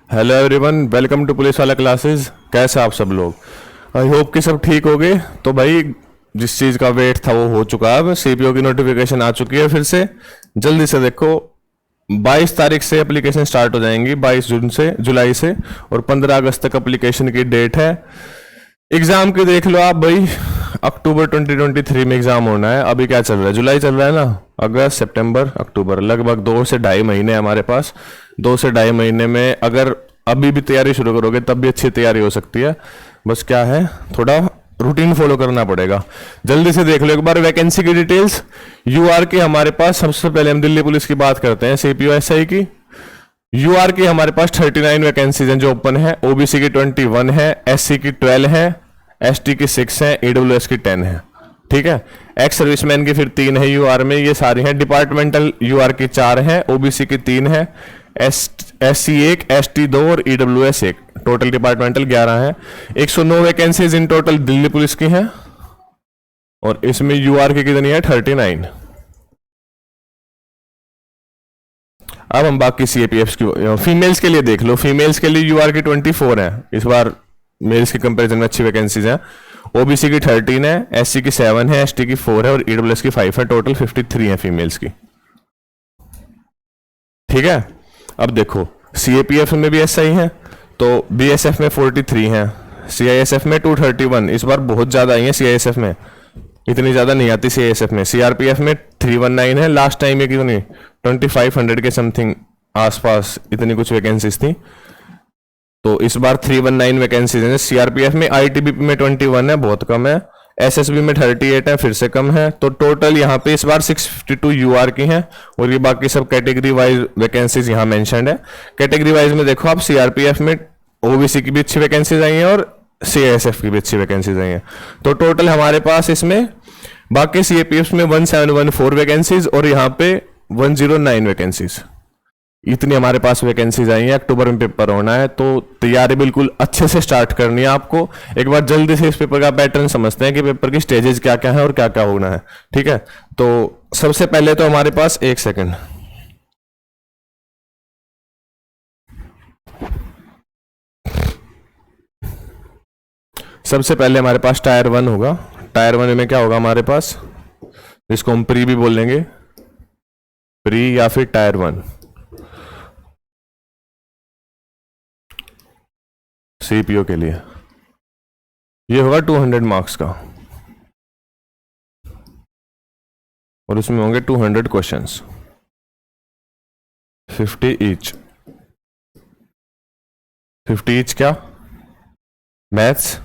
Hello everyone, welcome to police वाला classes. कैसे आप सब लोग? आई होप कि सब ठीक हो गए। तो भाई जिस चीज़ का वेट था वो हो चुका है। अब सीपीओ की नोटिफिकेशन आ चुकी है फिर से। जल्दी से देखो, 22 तारीख से एप्लीकेशन स्टार्ट हो जाएंगी, 22 जून से, जुलाई से, और 15 अगस्त तक एप्लीकेशन की डेट है। एग्जाम की देख लो आप भाई, अक्टूबर 2023 में एग्जाम होना है। अभी क्या चल रहा है? जुलाई चल रहा है ना। अगस्त, सितंबर, अक्टूबर, लगभग 2 से ढाई महीने हमारे पास। 2 से ढाई महीने में अगर अभी भी तैयारी शुरू करोगे तब भी अच्छी तैयारी हो सकती है। बस क्या है, थोड़ा रूटीन फॉलो करना पड़ेगा। जल्दी से देख लो एक बार वैकेंसी की डिटेल्स। यूआर की हमारे पास, सबसे पहले हम दिल्ली पुलिस की बात करते हैं, सीपीओ एसआई की। यूआर की हमारे पास 39 वैकेंसीज हैं जो ओपन है। ओबीसी की 21 है, एससी की 12 है, एसटी की 6 है, ईडब्ल्यूएस की 10 है। ठीक है। एक्स सर्विसमैन की फिर 3 है यूआर में, ये सारी हैं। डिपार्टमेंटल यूआर की 4 है, ओबीसी की 3 है, एससी 1, एसटी 2 और ईडब्ल्यूएस 1। टोटल डिपार्टमेंटल 11 है। 109 vacancies in total Delhi police की हैं, और इसमें यूआर की कितनी है? 39। अब हम बाकी सीएपीएफ की फीमेल्स के लिए देख लो। फीमेल्स के लिए यूआर की 24 है इस बार, मेल्स के कंपैरिजन में अच्छी वैकेंसीज हैं। ओबीसी की 13 है, एससी की 7 है, एसटी की 4 है और ईडब्ल्यूएस की 5 है। टोटल 53 है फीमेल्स की। ठीक है। अब देखो, सीएपीएफ में भी ऐसा ही है, तो बीएसएफ में 43 है, सीआईएसएफ में 231। इस बार बहुत ज्यादा आई है सीआईएसएफ में, इतनी ज्यादा नहीं आती सीआईएसएफ में। सीआरपीएफ में 319 है। लास्ट टाइम ये कितनी 2500 के समथिंग आसपास इतनी कुछ वैकेंसीज थी, तो इस बार 319 वैकेंसीज हैं सीआरपीएफ में। आईटीबीपी में 21 है, बहुत कम है। एसएसबी में 38 है, फिर से कम है। तो टोटल यहाँ पे इस बार 652 यूआर की हैं, और ये बाकी सब कैटेगरी वाइज वैकेंसीज यहाँ मेंशन्ड है। कैटेगरी वाइज में देखो आप, सीआरपीएफ में ओबीसी की भी अच्छी वैकेंसीज आई हैं और सीआईएसएफ की भी अच्छी वैकेंसीज आई हैं। तो टोटल हमारे पास इसमें बाकी सीएपीएफ में 1714 वैकेंसीज और यहाँ पे 109 वैकेंसीज। इतनी हमारे पास वैकेंसीज आई हैं। अक्टूबर में पेपर होना है, तो तैयारी बिल्कुल अच्छे से स्टार्ट करनी है आपको। एक बार जल्दी से इस पेपर का पैटर्न समझते हैं कि पेपर की स्टेजेस क्या क्या है और क्या क्या होना है। ठीक है। तो सबसे पहले तो हमारे पास, एक सेकंड, सबसे पहले हमारे पास टायर 1 होगा। टायर 1 में क्या होगा हमारे पास, जिसको हम प्री भी बोलेंगे, प्री या फिर टायर 1 सीपीओ के लिए। ये होगा 200 मार्क्स का, और उसमें होंगे 200 क्वेश्चंस, 50 ईच। 50 ईच क्या? मैथ्स,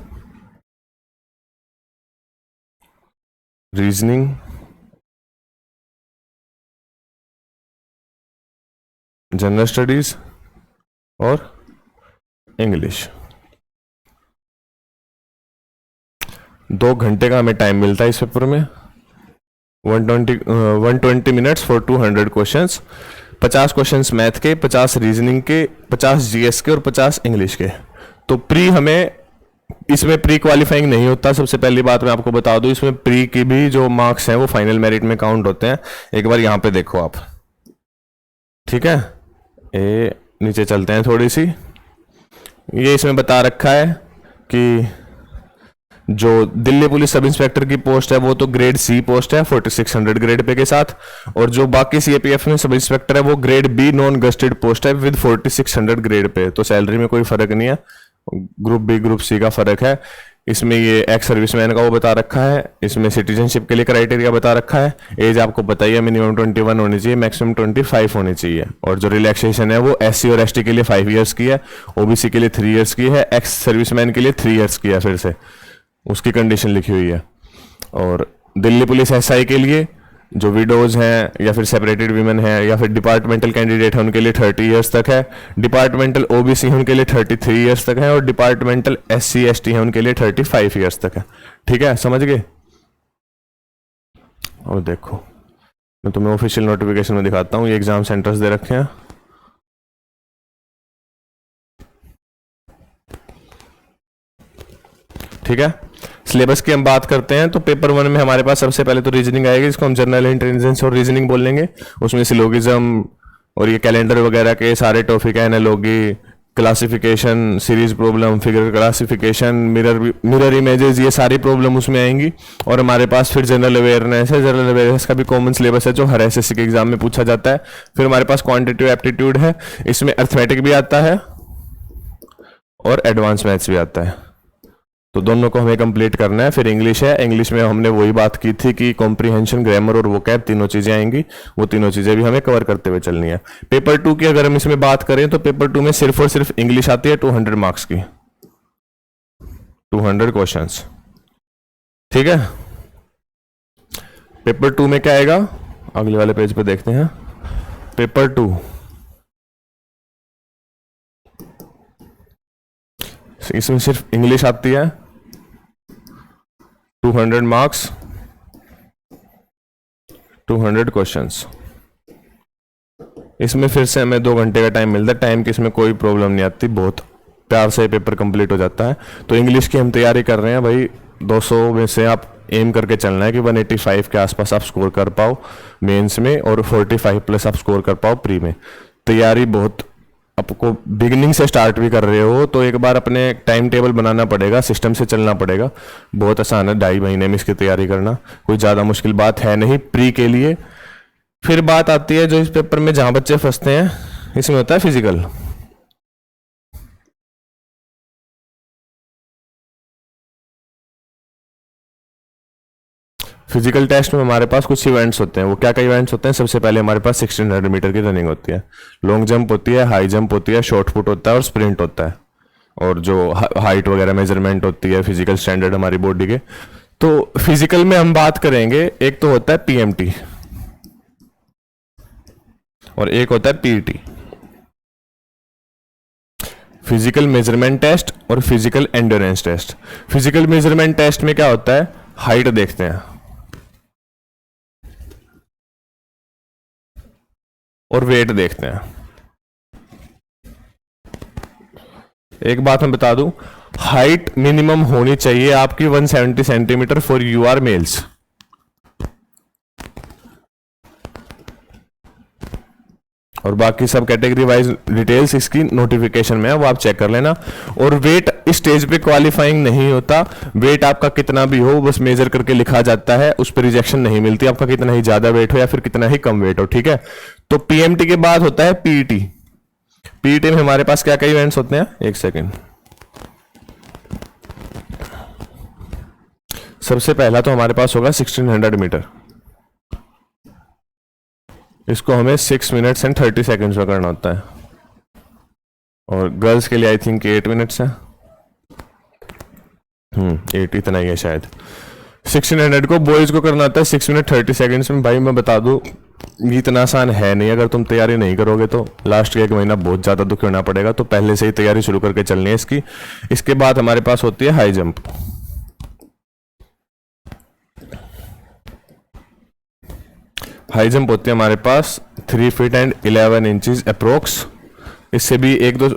रीजनिंग, जनरल स्टडीज और इंग्लिश। 2 घंटे का हमें टाइम मिलता है इस पेपर में। 120 minutes for 200 questions. 50 questions math के, 50 रीजनिंग के, 50 जीएस के और 50 इंग्लिश के। तो प्री हमें, इसमें प्री क्वालिफाइंग नहीं होता। सबसे पहली बात मैं आपको बता दूं, इसमें प्री की भी जो मार्क्स हैं वो फाइनल मेरिट में काउंट होते हैं। एक बार यहाँ पे देखो आप। ठीक है। नीचे चलते हैं थोड़ी सी। ये इसमें बता रखा है कि जो दिल्ली पुलिस सब इंस्पेक्टर की पोस्ट है वो तो ग्रेड सी पोस्ट है 4600 ग्रेड पे के साथ, और जो बाकी सीएपीएफ में सब इंस्पेक्टर है वो grade B non gazetted post है विद 4600 ग्रेड पे। तो सैलरी में कोई फर्क नहीं है, ग्रुप बी ग्रुप सी का फर्क है। इसमें ये एक्स सर्विसमैन का वो बता रखा है। इसमें सिटीजनशिप के लिए क्राइटेरिया बता रखा है। एज आपको पता ही है, मिनिमम 21 होनी चाहिए, मैक्सिमम 25 होनी चाहिए। और जो रिलैक्सेशन है वो एससी और एसटी के लिए 5 ईयर्स की है, ओबीसी के लिए 3 ईयर्स की है, एक्स सर्विसमैन के लिए 3 ईयर्स की है, फिर से उसकी कंडीशन लिखी हुई है। और दिल्ली पुलिस एसआई के लिए जो विडोज हैं या फिर सेपरेटेड वीमेन हैं या फिर डिपार्टमेंटल कैंडिडेट है उनके लिए 30 ईयर्स तक है। डिपार्टमेंटल ओबीसी है उनके लिए 33 ईयर्स तक है, और डिपार्टमेंटल एससी एसटी है उनके लिए 35 ईयर्स तक है। ठीक है, समझ गए? और देखो, मैं तुम्हें ऑफिशियल नोटिफिकेशन में दिखाता हूँ। ये एग्जाम सेंटर्स दे रखे हैं। ठीक है। सिलेबस की हम बात करते हैं तो पेपर 1 में हमारे पास सबसे पहले तो रीजनिंग आएगी, जिसको हम जनरल इंटेलिजेंस और रीजनिंग बोल लेंगे। उसमें सिलोगिज्म और ये कैलेंडर वगैरह के सारे टॉपिक है, analogy, classification, series problem, figure classification, mirror images, ये सारी प्रॉब्लम उसमें आएंगी। और हमारे पास फिर जनरल अवेयरनेस है। जनरल अवेयरनेस का भी कॉमन सिलेबस है जो हर एसएससी के एग्जाम में पूछा जाता है। फिर हमारे पास क्वांटिटेटिव एप्टीट्यूड है, इसमें अर्थमेटिक भी आता है और एडवांस मैथ्स भी आता है, तो दोनों को हमें कंप्लीट करना है। फिर इंग्लिश है, इंग्लिश में हमने वही बात की थी कि कॉम्प्रिहेंशन, ग्रामर और वोकैब तीनों चीजें आएंगी, वो तीनों चीजें भी हमें कवर करते हुए चलनी है। पेपर 2 की अगर हम इसमें बात करें तो पेपर 2 में सिर्फ और सिर्फ इंग्लिश आती है 200 मार्क्स की, 200 क्वेश्चंस, ठीक है। पेपर 2 में क्या आएगा, अगले वाले पेज पे देखते हैं। पेपर 2 इसमें सिर्फ इंग्लिश आती है, 200 मार्क्स, 200 क्वेश्चंस। इसमें फिर से हमें 2 घंटे का टाइम मिलता है। टाइम की इसमें कोई प्रॉब्लम नहीं आती, बहुत प्यार से पेपर कंप्लीट हो जाता है। तो इंग्लिश की हम तैयारी कर रहे हैं भाई, 200 में से आप एम करके चलना है कि 185 के आसपास आप स्कोर कर पाओ मेंस में, और 45 प्लस आप स्कोर कर पाओ प्री में। तैयारी बहुत, आपको बिगिनिंग से स्टार्ट भी कर रहे हो तो एक बार अपने टाइम टेबल बनाना पड़ेगा, सिस्टम से चलना पड़ेगा। बहुत आसान है 2.5 महीने में इसकी तैयारी करना, कोई ज़्यादा मुश्किल बात है नहीं प्री के लिए। फिर बात आती है जो इस पेपर में जहाँ बच्चे फंसते हैं, इसमें होता है फिजिकल। फिजिकल टेस्ट में हमारे पास कुछ इवेंट्स होते हैं। वो क्या क्या इवेंट्स होते हैं, सबसे पहले हमारे पास 1600 मीटर की रनिंग होती है, लॉन्ग जंप होती है, हाई जंप होती है, शॉर्ट पुट होता है और स्प्रिंट होता है, और जो हाइट वगैरह मेजरमेंट होती है, फिजिकल स्टैंडर्ड हमारी बॉडी के। तो फिजिकल में हम बात करेंगे, एक तो होता है पीएमटी और एक होता है पीटी, फिजिकल मेजरमेंट टेस्ट और physical endurance test. Physical measurement test में क्या होता है, हाइट देखते हैं और वेट देखते हैं। एक बात मैं बता दूं, हाइट मिनिमम होनी चाहिए आपकी 170 centimetre for U R males, और बाकी सब कैटेगरी वाइज डिटेल्स इसकी नोटिफिकेशन में है, वो आप चेक कर लेना। और वेट इस स्टेज पे क्वालिफाइंग नहीं होता, वेट आपका कितना भी हो बस मेजर करके लिखा जाता है, उस पर रिजेक्शन नहीं मिलती, आपका कितना ही ज्यादा वेट हो या फिर कितना ही कम वेट हो, ठीक है। तो पीएमटी के बाद होता है पीईटी। पीईटी में हमारे पास क्या क्या इवेंट्स होते हैं, एक सेकेंड। सबसे पहला तो हमारे पास होगा 1600 मीटर, इसको हमें 6 मिनट्स एंड 30 सेकेंड्स में करना होता है, और गर्ल्स के लिए आई थिंक 8 मिनट्स है, 8 इतना ही है शायद। 1600 को बॉयज को करना होता है 6 मिनट 30 सेकेंड्स में। भाई मैं बता दूं ये इतना आसान है नहीं, अगर तुम तैयारी नहीं करोगे तो लास्ट के 1 महीना बहुत ज़्यादा दुखी होना पड़ेगा, तो पहले से ही तैयारी शुरू करके चलनी है इसकी। इसके बाद हमारे पास होती है हाई जंप। हाई जंप होती है हमारे पास 3 फीट एंड 11 इंचज अप्रोक्स, इससे भी एक दो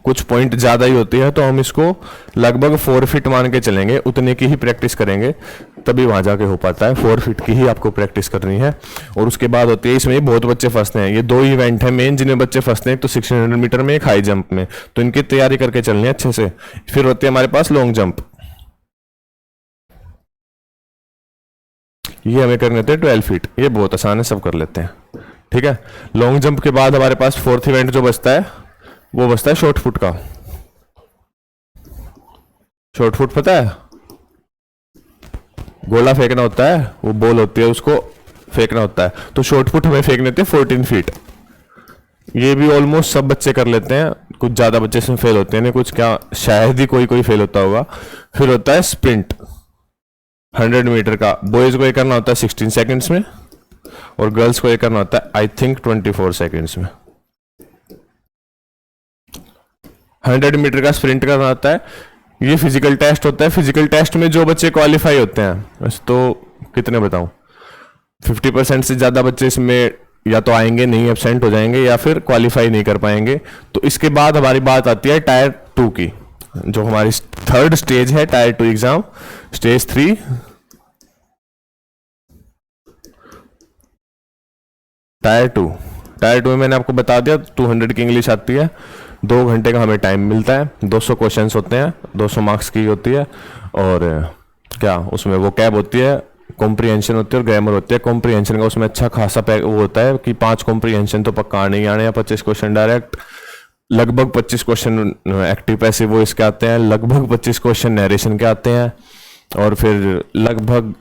कुछ पॉइंट ज़्यादा ही होती है, तो हम इसको लगभग 4 फीट मान के चलेंगे, उतने की ही प्रैक्टिस करेंगे तभी वहाँ जाके हो पाता है। 4 फीट की ही आपको प्रैक्टिस करनी है। और उसके बाद होती है, इसमें बहुत बच्चे फंसते हैं, ये 2 इवेंट है मेन जिनमें बच्चे फंसते हैं, तो 1600 मीटर में, एक हाई जंप में, तो इनकी तैयारी करके चलनी है अच्छे से। फिर होती है हमारे पास लॉन्ग जंप, ये हमें करने होते हैं 12 फीट, ये बहुत आसान है, सब कर लेते हैं, ठीक है। लॉन्ग जंप के बाद हमारे पास 4th इवेंट जो बचता है वो बचता है शॉर्ट फुट का। शॉर्ट फुट पता है, गोला फेंकना होता है, वो बॉल होती है उसको फेंकना होता है, तो शॉर्ट फुट हमें फेंकने होते हैं 14 फीट। ये भी ऑलमोस्ट सब बच्चे कर लेते हैं, कुछ ज़्यादा बच्चे इसमें फेल होते हैं, कुछ क्या शायद ही कोई फेल होता होगा। फिर होता है स्प्रिंट 100 मीटर का, बॉयज को ये करना होता है 16 सेकेंड्स में, और गर्ल्स को ये करना होता है आई थिंक 24 सेकेंड्स में। 100 मीटर का स्प्रिंट करना होता है, ये फिजिकल टेस्ट होता है। फिजिकल टेस्ट में जो बच्चे क्वालिफाई होते हैं, बस तो कितने बताऊं, 50% से ज़्यादा बच्चे इसमें या तो आएंगे नहीं, एब्सेंट हो जाएंगे, या फिर क्वालिफाई नहीं कर पाएंगे। तो इसके बाद हमारी बात आती है टायर 2 की, जो हमारी 3rd स्टेज है टायर 2 एग्जाम, स्टेज 3। टायर 2 में मैंने आपको बता दिया 200 की इंग्लिश आती है, 2 घंटे का हमें टाइम मिलता है, 200 क्वेश्चंस होते हैं, 200 मार्क्स की होती है, और क्या उसमें वो कैब होती है, कॉम्प्रीहेंशन होती है और ग्रामर होती है। कॉम्प्रीहेंशन का उसमें अच्छा खासा वो होता है कि 5 कॉम्प्रीहेंशन तो पक्का आने ही आने, या 25 क्वेश्चन डायरेक्ट, लगभग 25 क्वेश्चन एक्टिव पैसिव वॉइस के आते हैं, लगभग 25 क्वेश्चन नरेशन के आते हैं, और फिर लगभग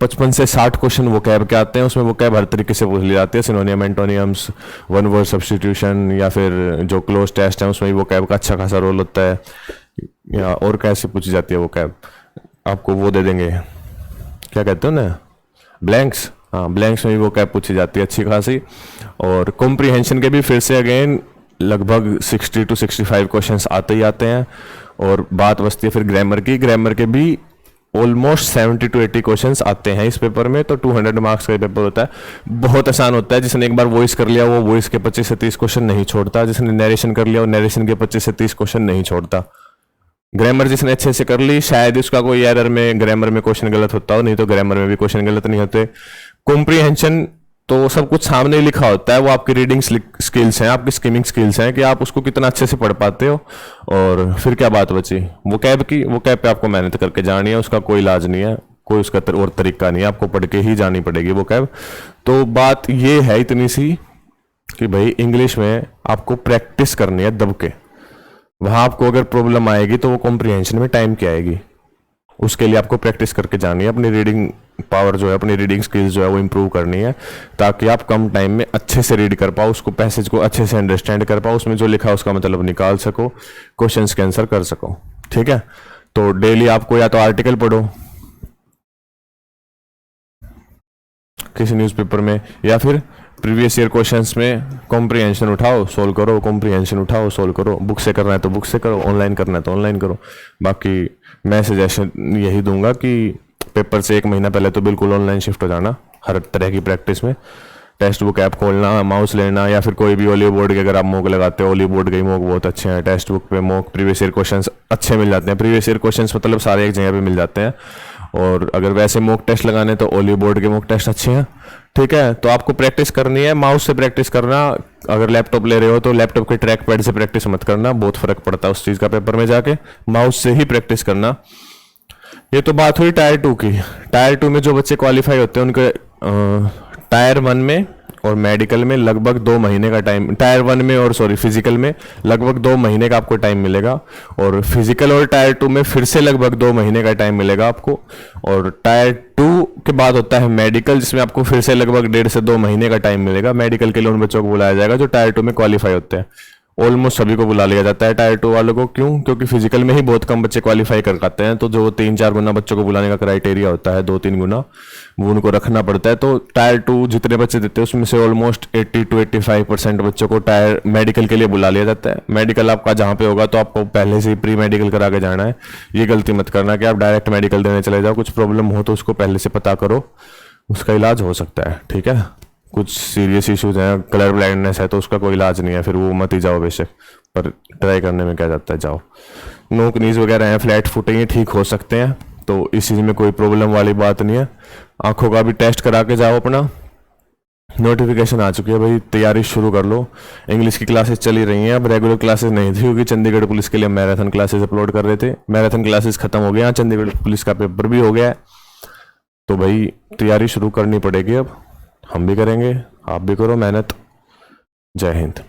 55 से 60 क्वेश्चन वो कैब के आते हैं। उसमें वो कैब हर तरीके से पूछ ली जाती है, सिनोनियम, एंटोनियम्स, वन वर्ड सब्स्टिट्यूशन, या फिर जो क्लोज टेस्ट है उसमें वो कैब का अच्छा खासा रोल होता है। या और कैसे पूछी जाती है वो कैब, आपको वो दे देंगे, क्या कहते हो ना, ब्लैंक्स। हाँ, ब्लैंक्स में भी वो कैब पूछी जाती है अच्छी खासी। और कॉम्प्रीहेंशन के भी फिर से अगेन लगभग 60 to 65 क्वेश्चंस आते ही आते हैं। और बात बचती है फिर ग्रामर की। ग्रामर के भी ऑलमोस्ट 70 to 80 क्वेश्चंस आते हैं इस पेपर में। तो 200 मार्क्स का पेपर होता है, बहुत आसान होता है। जिसने एक बार वॉइस कर लिया वो वॉइस के 25 से 30 क्वेश्चन नहीं छोड़ता, जिसने नरेशन कर लिया वो नरेशन के 25 से 30 क्वेश्चन नहीं छोड़ता। ग्रामर जिसने अच्छे से कर ली, शायद उसका कोई एरर में ग्रामर में क्वेश्चन गलत होता हो, नहीं तो ग्रामर में भी क्वेश्चन गलत नहीं होते। कॉम्प्रीहेंशन तो सब कुछ सामने ही लिखा होता है, वो आपकी रीडिंग स्किल्स हैं, आपकी स्किमिंग स्किल्स हैं कि आप उसको कितना अच्छे से पढ़ पाते हो। और फिर क्या बात बची वो कैब की, वो कैब पे आपको मेहनत करके जानी है, उसका कोई इलाज नहीं है, कोई उसका और तरीका नहीं है, आपको पढ़ के ही जानी पड़ेगी वो कैब। तो बात ये है इतनी सी कि भाई इंग्लिश में आपको प्रैक्टिस करनी है दब के। वहाँ आपको अगर प्रॉब्लम आएगी तो वो कॉम्प्रीहेंशन में टाइम की आएगी, उसके लिए आपको प्रैक्टिस करके जानी है। अपनी रीडिंग पावर जो है, अपनी रीडिंग स्किल्स जो है वो इम्प्रूव करनी है, ताकि आप कम टाइम में अच्छे से रीड कर पाओ, उसको पैसेज को अच्छे से अंडरस्टैंड कर पाओ, उसमें जो लिखा है उसका मतलब निकाल सको, क्वेश्चंस के आंसर कर सको। ठीक है, तो डेली आपको या तो आर्टिकल पढ़ो किसी न्यूज़पेपर में, या फिर प्रीवियस ईयर क्वेश्चंस में कॉम्प्रीहेंशन उठाओ सोल्व करो, कॉम्प्रीहेंशन उठाओ सोल्व करो। बुक से करना है तो बुक से करो, ऑनलाइन करना है तो ऑनलाइन करो। बाकी मैं सजेशन यही दूंगा कि पेपर से 1 महीना पहले तो बिल्कुल ऑनलाइन शिफ्ट हो जाना हर तरह की प्रैक्टिस में। टेक्स्ट बुक ऐप खोलना, माउस लेना, या फिर कोई भी ओली बोर्ड के अगर आप मॉक लगाते हो, ओली बोर्ड के मॉक बहुत अच्छे हैं। टेक्स्ट बुक पे मॉक प्रीवियस ईयर क्वेश्चंस अच्छे मिल जाते हैं। प्रीवियस ईयर क्वेश्चंस मतलब सारे एक जगह पे मिल जाते हैं। और अगर वैसे मॉक टेस्ट लगाने तो ओली बोर्ड के मॉक टेस्ट अच्छे हैं। ठीक है, तो आपको प्रैक्टिस करनी है, माउस से प्रैक्टिस करना। अगर लैपटॉप ले रहे हो तो लैपटॉप के ट्रैक पैड से प्रैक्टिस मत करना, बहुत फर्क पड़ता है उस चीज़ का पेपर में जाके। माउस से ही प्रैक्टिस करना। ये तो बात हुई टायर 2 की। टायर 2 में जो बच्चे क्वालिफाई होते हैं उनके टायर 1 में और मेडिकल में लगभग 2 महीने का टाइम, टायर 1 में और सॉरी फिजिकल में लगभग 2 महीने का आपको टाइम मिलेगा, और फिजिकल और टायर 2 में फिर से लगभग 2 महीने का टाइम मिलेगा आपको। और टायर 2 के बाद होता है मेडिकल, जिसमें आपको फिर से लगभग 1.5 से 2 महीने का टाइम मिलेगा। मेडिकल के लिए उन बच्चों को बुलाया जाएगा जो टायर 2 में क्वालिफाई होते हैं। ऑलमोस्ट सभी को बुला लिया जाता है टायर 2 वालों को। क्यों? क्योंकि फिजिकल में ही बहुत कम बच्चे क्वालिफाई कर पाते हैं, तो जो 3-4 गुना बच्चों को बुलाने का क्राइटेरिया होता है, 2-3 गुना, वो उनको रखना पड़ता है। तो टायर 2 जितने बच्चे देते हैं उसमें से ऑलमोस्ट 80 to 85% बच्चों को टायर मेडिकल के लिए बुला लिया जाता है। मेडिकल आपका जहाँ पे होगा तो आपको पहले से ही प्री मेडिकल करा के जाना है। ये गलती मत करना कि आप डायरेक्ट मेडिकल देने चले जाओ। कुछ प्रॉब्लम हो तो उसको पहले से पता करो, उसका इलाज हो सकता है। ठीक है, कुछ सीरियस इश्यूज हैं, कलर ब्लाइंडनेस है, तो उसका कोई इलाज नहीं है, फिर वो मत ही जाओ बेशक, पर ट्राई करने में क्या जाता है, जाओ। नोक नीज वगैरह हैं, फ्लैट फुट हैं, ये ठीक हो सकते हैं, तो इस चीज़ में कोई प्रॉब्लम वाली बात नहीं है। आंखों का भी टेस्ट करा के जाओ अपना। नोटिफिकेशन आ चुकी है भाई, तैयारी शुरू कर लो। इंग्लिश की क्लासेस चली रही हैं, अब रेगुलर क्लासेस नहीं थी क्योंकि चंडीगढ़ पुलिस के लिए मैराथन क्लासेस अपलोड कर रहे थे। मैराथन क्लासेस खत्म हो गया, चंडीगढ़ पुलिस का पेपर भी हो गया है, तो भाई तैयारी शुरू करनी पड़ेगी। अब हम भी करेंगे, आप भी करो मेहनत। जय हिंद।